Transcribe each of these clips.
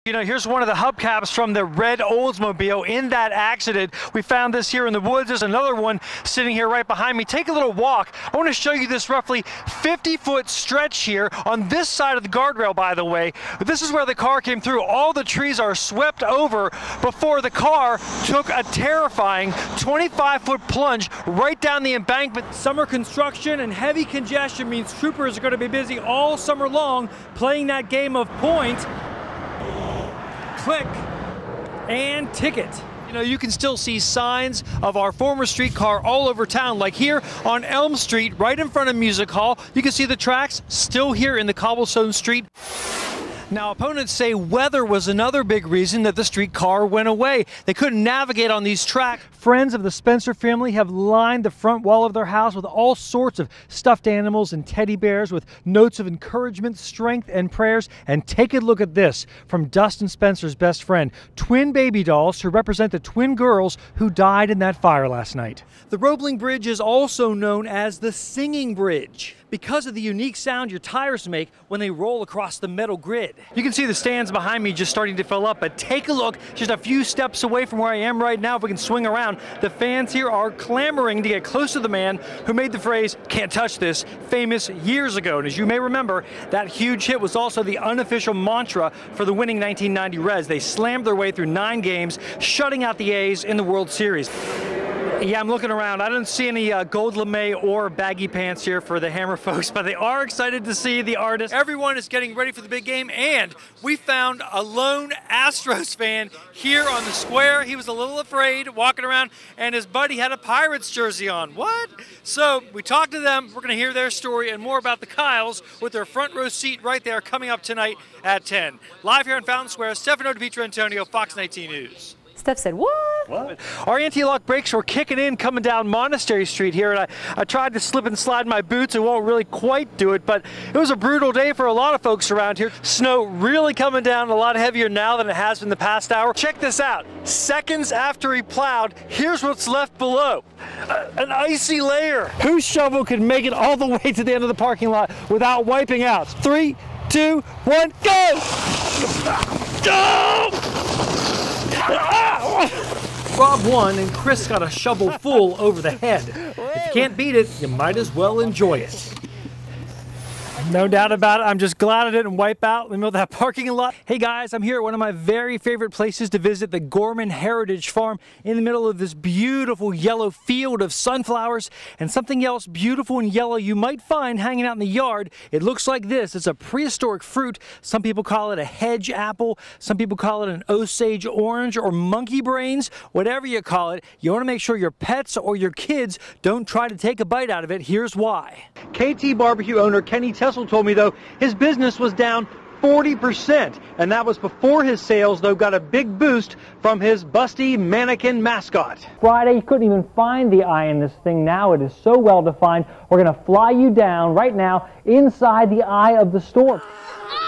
You know, here's one of the hubcaps from the red Oldsmobile in that accident. We found this here in the woods. There's another one sitting here right behind me. Take a little walk. I want to show you this roughly 50-foot stretch here on this side of the guardrail, by the way. This is where the car came through. All the trees are swept over before the car took a terrifying 25-foot plunge right down the embankment. Summer construction and heavy congestion means troopers are going to be busy all summer long playing that game of point, click, and ticket. You know, you can still see signs of our former streetcar all over town, like here on Elm Street, right in front of Music Hall. You can see the tracks still here in the cobblestone street. Now, opponents say weather was another big reason that the streetcar went away. They couldn't navigate on these tracks. Friends of the Spencer family have lined the front wall of their house with all sorts of stuffed animals and teddy bears with notes of encouragement, strength, and prayers. And take a look at this from Dustin Spencer's best friend. Twin baby dolls to represent the twin girls who died in that fire last night. The Roebling Bridge is also known as the Singing Bridge because of the unique sound your tires make when they roll across the metal grid. You can see the stands behind me just starting to fill up, but take a look just a few steps away from where I am right now. If we can swing around, the fans here are clamoring to get close to the man who made the phrase, "Can't touch this," famous years ago. And as you may remember, that huge hit was also the unofficial mantra for the winning 1990 Reds. They slammed their way through 9 games, shutting out the A's in the World Series. Yeah, I'm looking around. I don't see any gold lame or baggy pants here for the Hammer folks, but they are excited to see the artist. Everyone is getting ready for the big game, and we found a lone Astros fan here on the square. He was a little afraid walking around, and his buddy had a Pirates jersey on. What? So we talked to them. We're going to hear their story and more about the Kyles with their front row seat right there coming up tonight at 10. Live here in Fountain Square, Stefano DiPietro-Antonio, Fox 19 News. Steph said, what? Our anti-lock brakes were kicking in coming down Monastery Street here, and I tried to slip and slide my boots. It won't really quite do it, but it was a brutal day for a lot of folks around here. Snow really coming down a lot heavier now than it has been the past hour. Check this out. Seconds after he plowed, here's what's left below. An icy layer. Whose shovel could make it all the way to the end of the parking lot without wiping out? 3, 2, 1, go! Go! Rob won, and Chris got a shovel full over the head. If you can't beat it, you might as well enjoy it. No doubt about it. I'm just glad I didn't wipe out in the middle of that parking lot. Hey guys, I'm here at one of my very favorite places to visit, the Gorman Heritage Farm, in the middle of this beautiful yellow field of sunflowers. And something else beautiful and yellow you might find hanging out in the yard. It looks like this. It's a prehistoric fruit. Some people call it a hedge apple. Some people call it an Osage orange or monkey brains. Whatever you call it, you want to make sure your pets or your kids don't try to take a bite out of it. Here's why. KT Barbecue owner Kenny Tessel told me, though, his business was down 40%, and that was before his sales, though, got a big boost from his busty mannequin mascot. Friday, you couldn't even find the eye in this thing. Now it is so well defined. We're going to fly you down right now inside the eye of the store.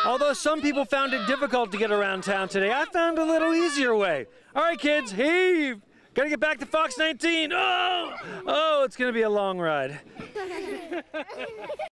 Although some people found it difficult to get around town today, I found a little easier way. All right, kids, heave! Gotta get back to Fox 19. Oh, it's gonna be a long ride.